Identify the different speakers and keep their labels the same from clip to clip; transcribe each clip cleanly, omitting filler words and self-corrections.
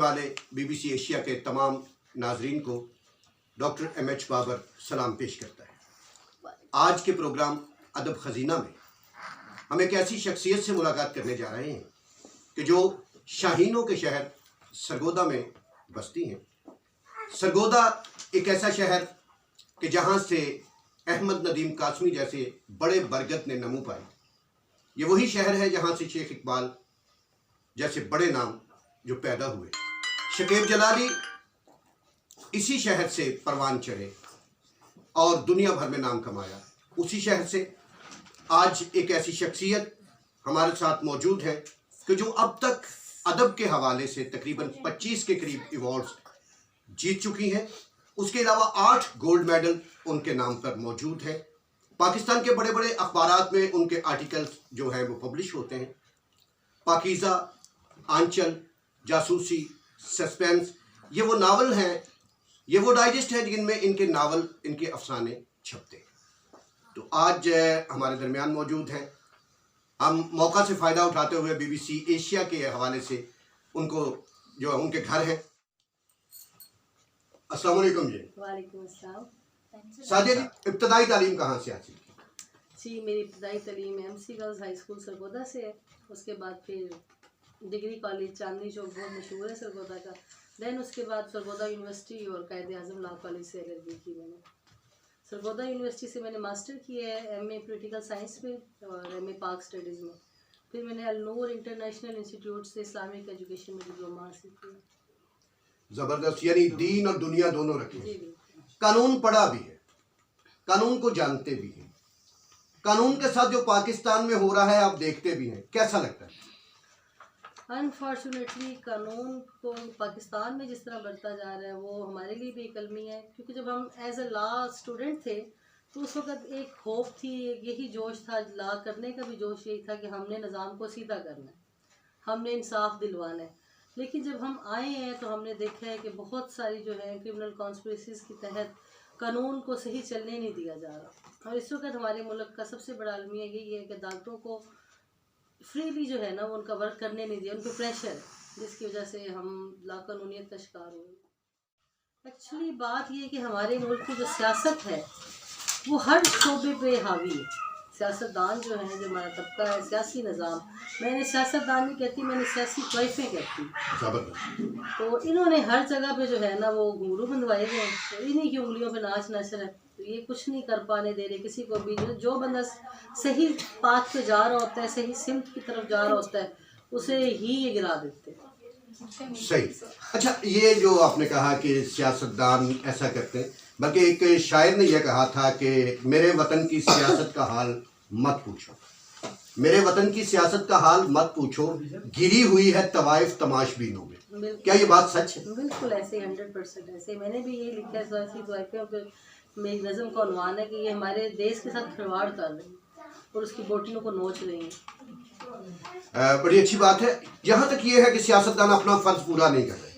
Speaker 1: वाले BBC Asia के तमाम नाजरीन को डॉक्टर M.H. बाबर सलाम पेश करता है। आज के प्रोग्राम अदब खजीना में हम एक ऐसी शख्सियत से मुलाकात करने जा रहे हैं कि जो शाहीनों के शहर सरगोदा में बसती हैं। सरगोदा एक ऐसा शहर कि जहाँ से अहमद नदीम कासमी जैसे बड़े बरगद ने नमू पाई। ये वही शहर है जहाँ से शेख इकबाल जैसे बड़े नाम जो पैदा हुए। शकीब जलाली इसी शहर से परवान चढ़े और दुनिया भर में नाम कमाया। उसी शहर से आज एक ऐसी शख्सियत हमारे साथ मौजूद है कि जो अब तक अदब के हवाले से तकरीबन 25 के करीब अवार्ड्स जीत चुकी हैं। उसके अलावा 8 गोल्ड मेडल उनके नाम पर मौजूद है। पाकिस्तान के बड़े बड़े अखबारात में उनके आर्टिकल्स जो हैं वो पब्लिश होते हैं। पाकीज़ा, आंचल, जासूसी, सस्पेंस, ये वो नावल हैं, ये वो डाइजेस्ट हैं जिनमें इनके नावल, इनके अफसाने छपते हैं। तो आज हमारे दरमियान मौजूद हैं। हम मौका से फ़ायदा उठाते हुए BBC एशिया के हवाले से उनको जो उनके घर हैं। अस्सलाम वालेकुम जी।
Speaker 2: वालेकुम अस्सलाम।
Speaker 1: साजिद, इब्तदाई तालीम कहाँ से हासिल की?
Speaker 2: जी, मेरी इब्तदाई तालीम MC girls high school Sargodha से है। उसके बाद फिर डिग्री कॉलेज चांदनी चौक बहुत मशहूर है सरगोदा का। दैन उसके बाद सरगोदा यूनिवर्सिटी और कायदे आज़म लॉ कॉलेज से LLB की मैंने। सरगोदा यूनिवर्सिटी से मैंने मास्टर किया है MA पोलिटिकल साइंस में और MA पाक स्टडीज़ में। फिर मैंने अल-नूर इंटरनेशनल इंस्टीट्यूट से इस्लामिक एजुकेशन में डिप्लोमा हासिल किया।
Speaker 1: ज़बरदस्त, यानी दीन और दुनिया दोनों रखे।
Speaker 2: जी।
Speaker 1: कानून पढ़ा भी है, कानून को जानते भी हैं, कानून के साथ जो पाकिस्तान में हो रहा है आप देखते भी हैं, कैसा लगता है?
Speaker 2: अनफॉर्चुनेटली कानून को पाकिस्तान में जिस तरह बढ़ता जा रहा है वो हमारे लिए भी एक अलमी है। क्योंकि जब हम एज अ लॉ स्टूडेंट थे तो उस वक्त एक खौफ थी, यही जोश था, लॉ करने का भी जोश यही था कि हमने निज़ाम को सीधा करना है, हमने इंसाफ दिलवाना है। लेकिन जब हम आए हैं तो हमने देखा है कि बहुत सारी जो है क्रिमिनल कॉन्स्पिरेसीज़ के तहत कानून को सही चलने नहीं दिया जा रहा। और इस वक्त हमारे मुल्क का सबसे बड़ा अलमिया यही है कि अदालतों को फ्रीली जो है ना वो उनका वर्क करने नहीं दिया, उनको प्रेशर है, जिसकी वजह से हम लाकानूनियत का शिकार हुए। एक्चुअली बात ये है कि हमारे मुल्क की जो सियासत है वो हर शोबे पे हावी है। सियासतदान जो हैं, जो हमारा तबका है, सियासी निज़ाम, मैंने सियासतदान नहीं कहती, मैंने सियासी तोइफ़ें कहती। तो इन्होंने हर जगह पे जो है ना वो घुंघरू बंधवाए हुए हैं, तो इन्हीं की उंगलियों पे नाच नचर है। तो ये कुछ नहीं कर पाने दे रहे किसी को भी। जो बंदा सही पाथ पे जा रहा होता है, सही सिमत की तरफ जा रहा होता है, उसे ही ये गिरा देते हैं।
Speaker 1: सही। अच्छा, ये जो आपने कहा कि सियासतदान ऐसा करते हैं, बल्कि एक शायर ने यह कहा था कि मेरे वतन की सियासत का हाल मत पूछो, मेरे वतन की सियासत का हाल मत पूछो, गिरी हुई है तवाइफ तमाशबीनों में। क्या ये बात सच है?
Speaker 2: बिल्कुल ऐसे, 100% ऐसे। मैंने भी यही लिखा है सियासी तवाइफों पे। मेरी नज़म का उन्वान है कि ये हमारे देश के साथ खिलवाड़ कर रहे हैं और उसकी बोटियों को नोच रही हैं।
Speaker 1: बड़ी अच्छी बात है। यहाँ तक ये है कि सियासतदान अपना फ़र्ज पूरा नहीं कर रहे,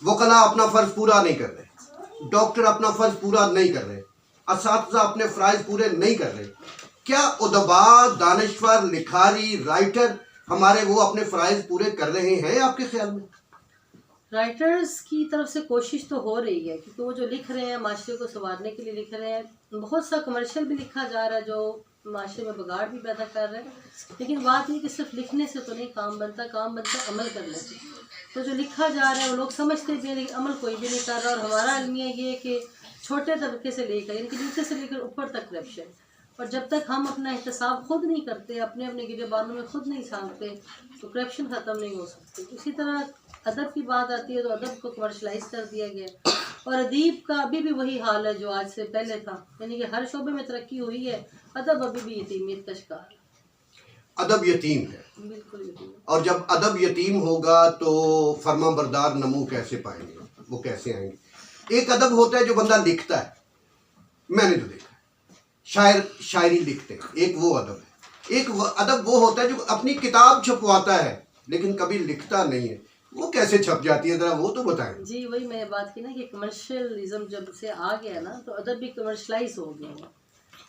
Speaker 1: वकला अपना फ़र्ज पूरा नहीं कर रहे, डॉक्टर अपना फ़र्ज पूरा नहीं कर रहे, असातिज़ा अपने फ़राइज़ पूरे नहीं कर रहे। क्या उदबा, दानिश्वर, लिखारी, राइटर हमारे वो अपने फ़राइज़ पूरे कर रहे हैं आपके ख्याल में?
Speaker 2: राइटर्स की तरफ से कोशिश तो हो रही है, क्योंकि वो जो लिख रहे हैं माशरे को संवारने के लिए लिख रहे हैं। बहुत सा कमर्शियल भी लिखा जा रहा है जो माशरे में बिगाड़ भी पैदा कर रहे हैं। लेकिन बात ये कि सिर्फ लिखने से तो नहीं काम बनता, काम बनता अमल करने से। तो जो लिखा जा रहा है वो लोग समझते भी हैं, लेकिन अमल कोई भी नहीं कर रहा। और हमारा अलमिया ये है कि छोटे तबके से लेकर, यानी कि नीचे से लेकर ऊपर तक करप्शन। और जब तक हम अपना एहतसाब खुद नहीं करते, अपने अपने गिरेबानों में खुद नहीं झांकते, तो करप्शन ख़त्म नहीं हो सकती। इसी तरह अदब की बात आती है तो अदब को कमर्शलाइज कर दिया गया। और अदीब का अभी भी वही हाल है जो आज से पहले था, यानी कि हर शोबे में तरक्की हुई है, अदब अभी भी यतीमियत का शिकार है।
Speaker 1: अदब यतीम है।
Speaker 2: बिल्कुल यतीम।
Speaker 1: और जब अदब यतीम होगा तो फर्मा बरदार नमू कैसे पाएंगे, वो कैसे आएंगे? एक अदब होता है जो बंदा लिखता है, मैंने तो देखा है, शायर शायरी लिखते हैं, एक वो अदब है। एक अदब वो होता है जो अपनी किताब छपवाता है लेकिन कभी लिखता नहीं है, वो कैसे छप जाती है, जरा वो तो बताएं।
Speaker 2: जी, वही मैं बात की ना कि कमर्शियलिज्म जब से आ गया ना तो अदब भी कमर्शलाइज हो गया।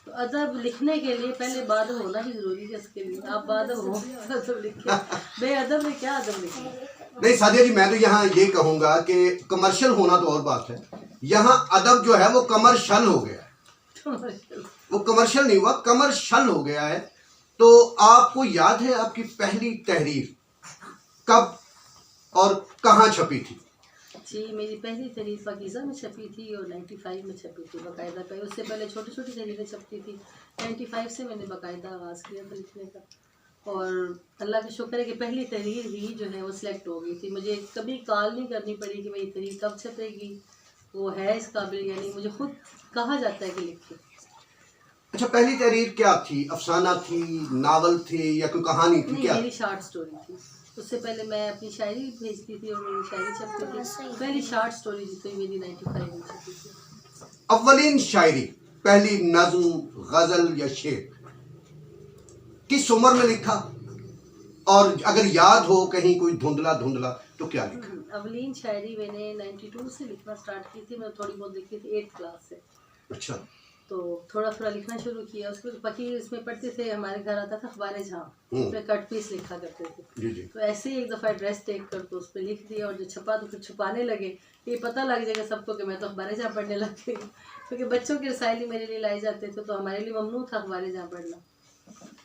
Speaker 2: तो अदब लिखने के लिए पहले बादब होना भी ज़रूरी है। इसके लिए आप बादब हो तो लिखे, बेअदब ने क्या अदब लिखना।
Speaker 1: नहीं सादिया जी, मैं तो यहाँ ये कहूँगा कि कमर्शियल होना तो और बात है, यहाँ अदब जो है वो कमर्शियल हो गया है, वो कमर्शियल नहीं हुआ, कमर्शियल हो गया है। तो आपको याद है आपकी पहली तहरीर कब और कहाँ छपी थी?
Speaker 2: जी, मेरी पहली तहरीर पाकीज़ा में छपी थी और 95 में छपी थी बाकायदा पे। उससे पहले छोटी छोटी तहरीरें छपती थी। 95 से मैंने बाकायदा आगाज़ किया था लिखने का, और अल्लाह का शुक्र है कि पहली तहरीर ही जो है वो सिलेक्ट हो गई थी। मुझे कभी कॉल नहीं करनी पड़ी कि मेरी तहरीर कब छपेगी, वो है इस काबिल या नहीं, मुझे खुद कहा जाता है कि लिखिए।
Speaker 1: अच्छा, पहली तहरीर क्या थी? अफसाना थी, नावल थी, या कोई कहानी थी?
Speaker 2: नहीं,
Speaker 1: क्या
Speaker 2: मेरी शार्ट स्टोरी थी। उससे पहले मैं अपनी शायरी भेजती थी और मेरी शायरी छपती थी। पहली शार्ट स्टोरी जितनी मेरी 95 में छपी थी।
Speaker 1: अव्वलीन शायरी, पहली नज्म, गजल या शेर किस उम्र में लिखा? और अगर याद हो कहीं कोई धुंधला धुंधला तो क्या लिखा?
Speaker 2: अवलीन शायरी मैंने 92 से लिखना स्टार्ट की थी। मैं थोड़ी बहुत लिखी थी 8th क्लास से।
Speaker 1: अच्छा।
Speaker 2: तो थोड़ा थोड़ा लिखना शुरू किया। उसके बाकी इसमें पढ़ते थे, हमारे घर आता था अखबार जहाँ, उस पर कट पीस लिखा करते थे।
Speaker 1: जी जी।
Speaker 2: तो ऐसे ही एक दफ़ा एड्रेस टेक कर तो उस पर लिख दिया, और जो छपा तो फिर छुपाने लगे, ये पता लग जाएगा सबको कि मैं तो अखबार जहाँ पढ़ने लग गई, क्योंकि बच्चों के रसायल ही मेरे लिए लाए जाते थे, तो हमारे लिए ममनू था अखबार जहाँ पढ़ना।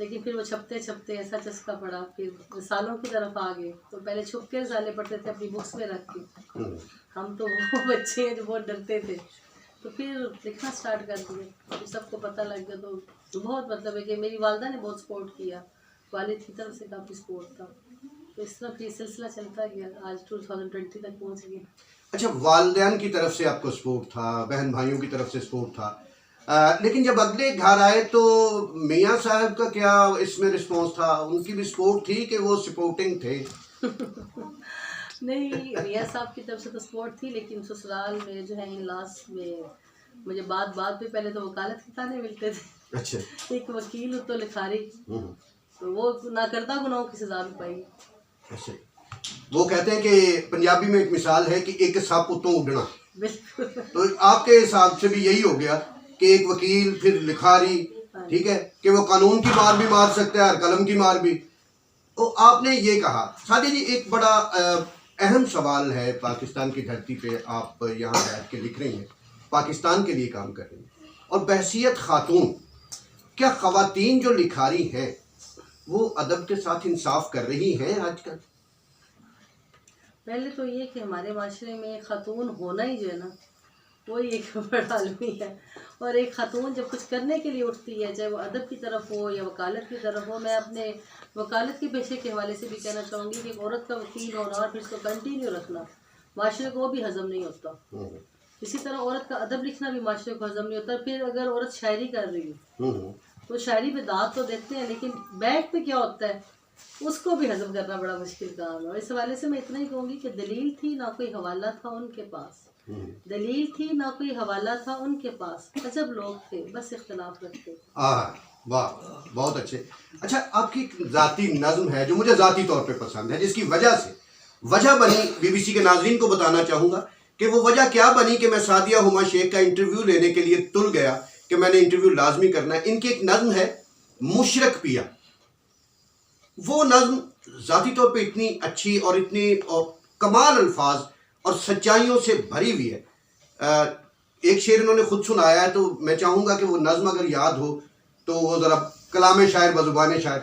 Speaker 2: लेकिन फिर वो छपते छपते ऐसा चस्का पड़ा, फिर रसालों की तरफ आ गए। तो पहले छुप के रसाले पढ़ते थे अपनी बुक्स में रख के, हम तो वो बच्चे हैं जो बहुत डरते थे। तो फिर लिखना स्टार्ट कर दिया, फिर सबको पता लग गया। तो बहुत मतलब है कि मेरी वालदा ने बहुत सपोर्ट किया, वालिद की तरफ से काफ़ी सपोर्ट था। तो इस तरह फिर सिलसिला चलता गया, आज 2020 तक पहुँच गया।
Speaker 1: अच्छा, वालिदैन की तरफ से आपको सपोर्ट था, बहन भाइयों की तरफ से सपोर्ट था, लेकिन जब अगले घर आए तो मियाँ साहब का क्या इसमें रिस्पॉन्स था? उनकी भी सपोर्ट थी कि वो सपोर्टिंग थे?
Speaker 2: नहीं, मियाँ साहब की तरफ से तो सपोर्ट थी, लेकिन ससुराल में जो है इन लॉस में मुझे बात पे पहले तो वकालत के ताने मिलते थे।
Speaker 1: अच्छा।
Speaker 2: एक वकील तो लिखारी, तो वो नाकर्दा गुनाहों की सजा भी पाई।
Speaker 1: अच्छा, वो कहते हैं कि पंजाबी में एक मिसाल है कि एक सप उतों उड़ना,
Speaker 2: बिल्कुल।
Speaker 1: तो आपके हिसाब से भी यही हो गया कि एक वकील फिर लिखारी, ठीक है, कि वो कानून की मार भी मार सकता है और कलम की मार भी। तो आपने ये कहा सादिया जी, एक बड़ा अहम सवाल है, पाकिस्तान की धरती पे आप यहाँ बैठ के लिख रही हैं, पाकिस्तान के लिए काम कर रही हैं, और बहसियत खातून, क्या ख़वातीन जो लिखारी हैं वो अदब के साथ इंसाफ कर रही हैं आजकल?
Speaker 2: पहले तो ये कि हमारे माशरे में खातून होना ही जो है ना, वो एक बड़ा आलमी है। और एक खातून जब कुछ करने के लिए उठती है, चाहे वो अदब की तरफ हो या वकालत की तरफ हो, मैं अपने वकालत के पेशे के हवाले से भी कहना चाहूँगी कि एक औरत का वकील होना और फिर इसको कंटिन्यू रखना माशरे को भी हज़म नहीं होता। इसी तरह औरत का अदब लिखना भी माशरे को हज़म नहीं होता। फिर अगर औरत शायरी कर रही है तो शायरी पे दाद तो देते हैं, लेकिन बैक पे क्या होता है उसको भी हज़म करना बड़ा मुश्किल काम है। और इस हवाले से मैं इतना ही कहूँगी कि दलील थी ना कोई हवाला था उनके पास, दलील थी ना कोई हवाला था उनके पास, अजब लोग थे बस इख्तलाफ रखते थे।
Speaker 1: वाह, बहुत अच्छे। अच्छा, आपकी एक ज़ाती नज़्म है जो मुझे ज़ाती तौर पे पसंद है, जिसकी वजह बनी, बीबीसी के नाज़रीन को बताना चाहूँगा कि वो वजह क्या बनी कि मैं सादिया हुमा शेख का इंटरव्यू लेने के लिए तुल गया कि मैंने इंटरव्यू लाजमी करना है। इनकी एक नज़्म है मुशरक पिया, वो नज़्म ज़ाती तौर पे इतनी अच्छी और इतनी कमाल अल्फाज और सच्चाइयों से भरी हुई है। एक शेर इन्होंने खुद सुनाया है, तो मैं चाहूँगा कि वो नज़्म अगर याद हो तो वो ज़रा कलाम शायर बज़ुबान शायर।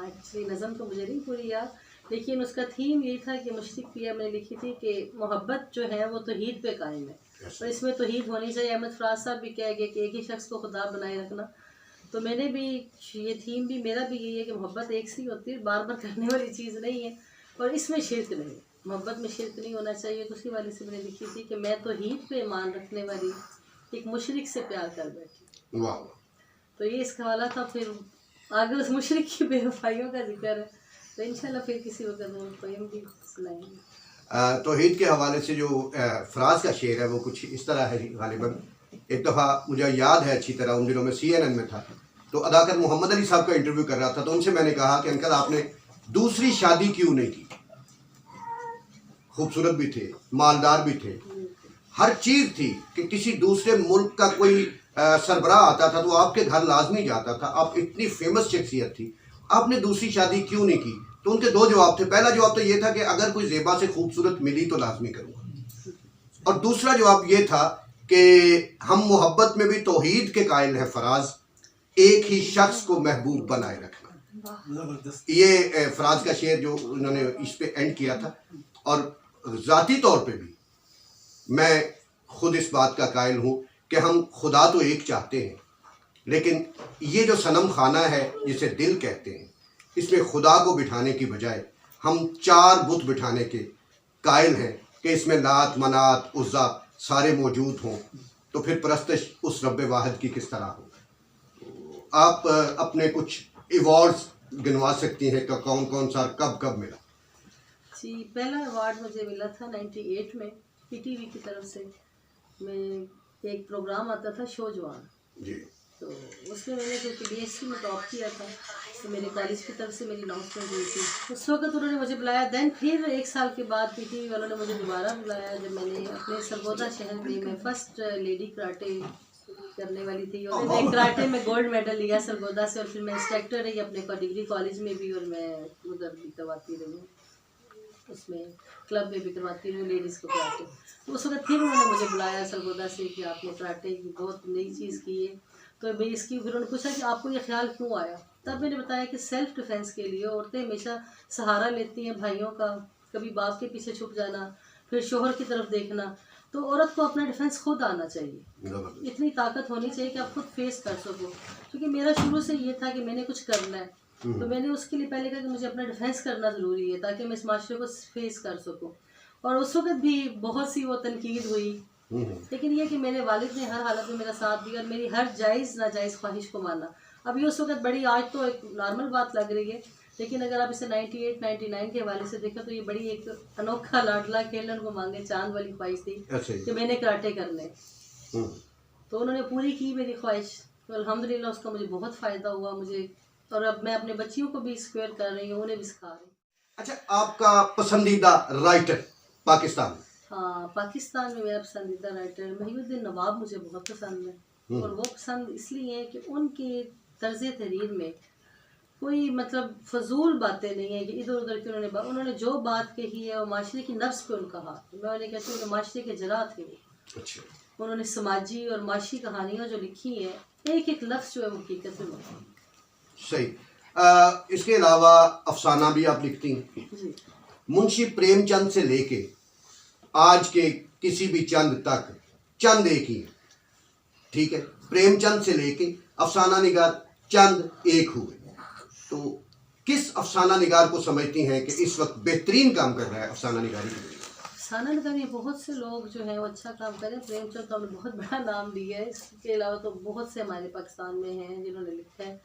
Speaker 2: एक्चुअली नज़्म तो मुझे नहीं पूरी याद, लेकिन उसका थीम यही था कि मुशरक पिया मैंने लिखी थी कि मोहब्बत जो है वो तौहीद पे कायम है, और इसमें तौहीद होनी चाहिए। अहमद फराज साहब भी कह गए कि एक ही शख्स को खुदा बनाए रखना, तो मैंने भी ये थीम भी मेरा भी यही है कि मोहब्बत एक सी होती है, बार बार करने वाली चीज़ नहीं है, और इसमें शिरक नहीं, मोहब्बत में शिरक नहीं होना चाहिए। तो उसी वाले से मैंने लिखी थी कि मैं तौहीद पे ईमान रखने वाली एक मुशरिक से प्यार कर बैठी।
Speaker 1: वाह,
Speaker 2: तो ये इसका वाला था। फिर आगे उस मुशरिक की बेवफाइयों का जिक्र है, तो इंशाल्लाह फिर किसी वक्त वो पोएम भी सुनाएंगे।
Speaker 1: तौहीद के हवाले से जो फराज का शेर है वो कुछ इस तरह है गालिबन। एक दफ़ा मुझे याद है अच्छी तरह, उन दिनों में CNN में था, तो अदाकार मोहम्मद अली साहब का इंटरव्यू कर रहा था, तो उनसे मैंने कहा कि अंकल आपने दूसरी शादी क्यों नहीं की? खूबसूरत भी थे, मालदार भी थे, हर चीज़ थी कि किसी दूसरे मुल्क का कोई सरबराह आता था तो आपके घर लाजमी जाता था, आप इतनी फेमस शख्सियत थी, आपने दूसरी शादी क्यों नहीं की? तो उनके दो जवाब थे। पहला जवाब तो ये था कि अगर कोई ज़ेबा से खूबसूरत मिली तो लाजमी करूँगा, और दूसरा जवाब ये था कि हम मोहब्बत में भी तौहीद के कायल हैं फराज, एक ही शख्स को महबूब बनाए रखना। ये फराज का शेर जो उन्होंने इस पे एंड किया था। और ज़ाती तौर पे भी मैं खुद इस बात का कायल हूँ कि हम खुदा तो एक चाहते हैं, लेकिन ये जो सनम खाना है जिसे दिल कहते हैं, इसमें खुदा को बिठाने की बजाय हम 4 बुत बिठाने के कायल हैं कि इसमें लात मनात उज़्ज़ा सारे मौजूद हों, तो फिर परस्तश उस रब्बे वाहिद की किस तरह हो। आप अपने कुछ अवार्ड्स गिनवा सकती हैं कि कौन कौन सा कब कब मिला?
Speaker 2: जी, पहला अवार्ड मुझे मिला था 98 में पीटीवी की तरफ से। मैं एक प्रोग्राम आता था शो जवान
Speaker 1: जी,
Speaker 2: तो उसमें मैंने जो बीएससी में टॉप किया था, तो मेरे कॉलेज की तरफ से मेरी अनाउंसमेंट हुई थी। उस वक्त उन्होंने मुझे बुलाया। देन फिर 1 साल के बाद पीटीवी वालों ने मुझे दोबारा बुलाया, जब मैंने अपने सरगोदा शहर में मैं फर्स्ट लेडी कराटे करने वाली थी, और मैंने कराटे में गोल्ड मेडल लिया सरगोदा से, और फिर मैं इंस्ट्रक्टर रही अपने डिग्री कॉलेज में भी, और मैं उधर भी करवाती रही हूँ, उसमें क्लब में भी करवाती रही हूँ लेडीज़ को कराटे। तो उस वक्त फिर उन्होंने मुझे बुलाया सरगोदा से कि आपने कराटे की बहुत नई चीज़ की है। तो मैं इसकी फिर उन्होंने पूछा कि आपको ये ख्याल क्यों आया। तब मैंने बताया कि सेल्फ डिफेंस के लिए औरतें हमेशा सहारा लेती हैं भाइयों का, कभी बाप के पीछे छुप जाना, फिर शोहर की तरफ देखना। तो औरत को अपना डिफेंस खुद आना चाहिए, इतनी ताकत होनी चाहिए कि आप खुद फेस कर सको। क्योंकि मेरा शुरू से ये था कि मैंने कुछ करना है, तो मैंने उसके लिए पहले कहा कि मुझे अपना डिफेंस करना ज़रूरी है ताकि मैं इस माशरे को फेस कर सकूं। और उस वक्त भी बहुत सी वो तनकीद हुई, लेकिन ये कि मेरे वालिद ने हर हालत में मेरा साथ दिया और मेरी हर जायज़ नाजायज़ ख्वाहिश को माना। अभी उस वक्त बड़ी, आज तो एक नॉर्मल बात लग रही है, लेकिन अगर आप इसे 98-99 के हवाले से देखें तो ये बड़ी एक अनोखा लाडला खेलन को मांगे चांद वाली ख्वाहिश थी कि मैंने कराटे करने। तो उन्होंने पूरी की मेरी ख्वाहिश, तो अल्हम्दुलिल्लाह उसका मुझे बहुत फ़ायदा हुआ मुझे, और अब मैं अपने बच्चियों को भी स्क्वायर कर रही हूँ, उन्हें भी सिखा रही हूँ।
Speaker 1: अच्छा, आपका पसंदीदा राइटर पाकिस्तान में?
Speaker 2: हाँ, पाकिस्तान में मेरा पसंदीदा राइटर महिउद्दीन नवाब मुझे बहुत पसंद है, और वो पसंद इसलिए है कि उनके तर्ज तहरीर में कोई मतलब फजूल बातें नहीं है कि इधर उधर की उन्होंने जो बात कही है वो माशरे की नफ्स पे उनका हाथ है। मैं उन्हें कहती हूँ माशरे के जरा थे वो।
Speaker 1: अच्छा,
Speaker 2: उन्होंने समाजी और माशी कहानियाँ जो लिखी हैं, एक एक लफ्ज़ जो है वो हकीकत में होता है।
Speaker 1: सही। इसके अलावा अफसाना भी आप लिखती हैं?
Speaker 2: जी।
Speaker 1: मुंशी प्रेमचंद से लेके आज के किसी भी चंद तक चंद एक ही है, ठीक है? प्रेमचंद से लेके अफसाना निगार चंद एक हुए, तो किस अफसाना निगार को समझती हैं कि इस वक्त बेहतरीन काम कर रहा है अफसाना निगारी के लिए?
Speaker 2: अफसाना निगारी बहुत से लोग जो हैं वो अच्छा काम करें। प्रेमचंद तो हमने बहुत बड़ा नाम दिया है, इसके अलावा तो बहुत से हमारे पाकिस्तान में हैं जिन्होंने लिखा है,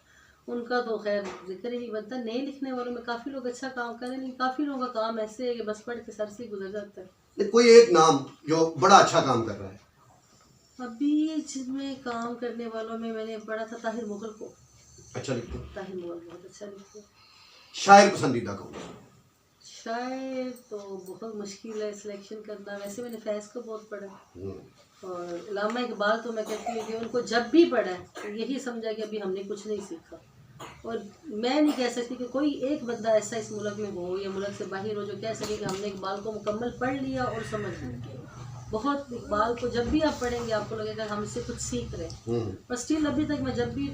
Speaker 2: उनका तो खैर जिक्र ही नहीं बनता। नए लिखने वालों में काफ़ी लोग अच्छा काम करें, लेकिन काफ़ी लोगों का काम ऐसे है कि बस पढ़ के सर से गुजर जाता है।
Speaker 1: कोई एक नाम जो बड़ा अच्छा काम कर रहा है?
Speaker 2: अभी जिसमें काम करने वालों में मैंने पढ़ा था ताहिर मुगल को।
Speaker 1: अच्छा लिखते हैं?
Speaker 2: ताहिर मुगल बहुत अच्छा लिखते हैं।
Speaker 1: शायर पसंदीदा कौन?
Speaker 2: शायर तो बहुत मुश्किल है सिलेक्शन करना। वैसे मैंने फैज़ को बहुत पढ़ा, और इल्लामा इकबाल तो मैं कहती हूँ कि उनको जब भी पढ़ा तो यही समझा कि अभी हमने कुछ नहीं सीखा। और मैं नहीं कह सकती कि कोई एक बंदा ऐसा इस मुल्क में हो या मुल्क से बाहर हो जो कह सके कि हमने इकबाल को मुकम्मल पढ़ लिया और समझ लिया। बहुत इकबाल को जब भी आप पढ़ेंगे आपको लगेगा हम इससे कुछ सीख रहे हैं, पर स्टिल अभी तक मैं जब भी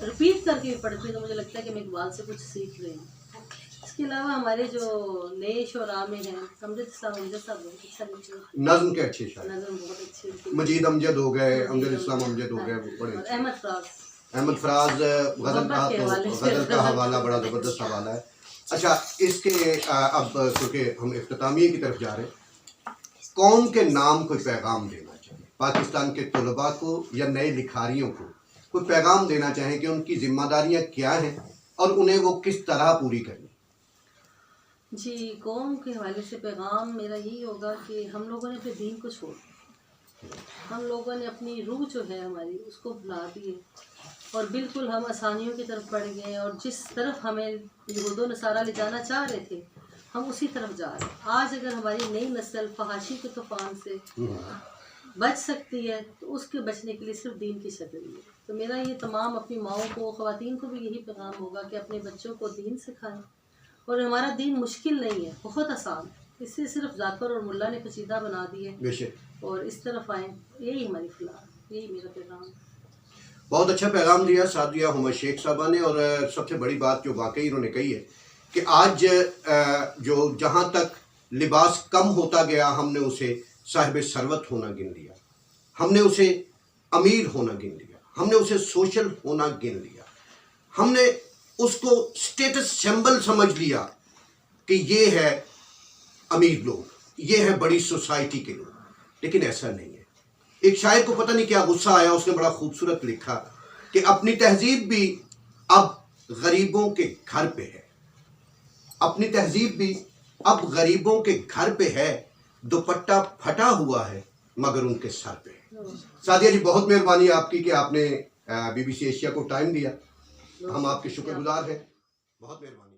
Speaker 2: रिपीट करके पढ़ती हूँ तो मुझे लगता है कि मैं इकबाल से कुछ सीख रही हूँ। इसके अलावा हमारे जो नए शोरा में हैं, अमजद इस्लाम अमजद साहब बहुत अच्छा लिखते हैं,
Speaker 1: नज़्म के अच्छे शायर,
Speaker 2: नज़म बहुत अच्छी लिखते हैं।
Speaker 1: मजीद अमजद हो गए, अमजद इस्लाम अमजद हो गए, वो बड़े
Speaker 2: और
Speaker 1: अच्छे।
Speaker 2: अहमद फराज
Speaker 1: गज़ल का हवाला बड़ा ज़बरदस्त हवाला है। अच्छा, इसके अब क्योंकि हम इख्तितामिये की तरफ जा रहे हैं, कौम के नाम कोई पैगाम देना चाहिए पाकिस्तान के तलबा को या नए लिखारियों को, कोई पैगाम देना चाहें कि उनकी जिम्मेदारियां क्या हैं और उन्हें वो किस तरह पूरी करनी?
Speaker 2: जी, कौम के हवाले से पैगाम मेरा यही होगा कि हम लोगों ने अपने दीन को छोड़, हम लोगों ने अपनी रूह जो है हमारी उसको भुला दी है, और बिल्कुल हम आसानियों की तरफ बढ़ गए हैं, और जिस तरफ हमें यहूद व नसारा ले जाना चाह रहे थे हम उसी तरफ जा रहे हैं। आज अगर हमारी नई नस्ल फहाशी के तूफ़ान से बच सकती है तो उसके बचने के लिए सिर्फ दीन की शक्ल है। तो मेरा ये तमाम अपनी माओं को, ख़वातीन को भी यही पैगाम होगा कि अपने बच्चों को दीन सिखाएं, और हमारा दीन मुश्किल नहीं है, बहुत आसान। इससे सिर्फ जाकर और मुल्ला ने कसीदा बना दिए
Speaker 1: बेशक।
Speaker 2: और इस तरफ आए, यही हमारी फलाह, यही मेरा पैगाम।
Speaker 1: बहुत अच्छा पैगाम दिया सादिया हुमैद शेख साहबा ने। और सबसे बड़ी बात जो वाकई इन्होंने कही है कि आज जो जहाँ तक लिबास कम होता गया, हमने उसे साहिब सरवत होना गिन लिया, हमने उसे अमीर होना गिन लिया, हमने उसे सोशल होना गिन लिया, हमने उसको स्टेटस सिंबल समझ लिया कि ये है अमीर लोग, ये है बड़ी सोसाइटी के लोग। लेकिन ऐसा नहीं है। एक शायर को पता नहीं क्या गुस्सा आया, उसने बड़ा खूबसूरत लिखा कि अपनी तहजीब भी अब गरीबों के घर पे है, अपनी तहजीब भी अब गरीबों के घर पे है, दुपट्टा फटा हुआ है मगर उनके सर पे है। सादिया जी, बहुत मेहरबानी आपकी कि आपने BBC एशिया को टाइम दिया, हम आपके शुक्रगुजार हैं, बहुत मेहरबानी।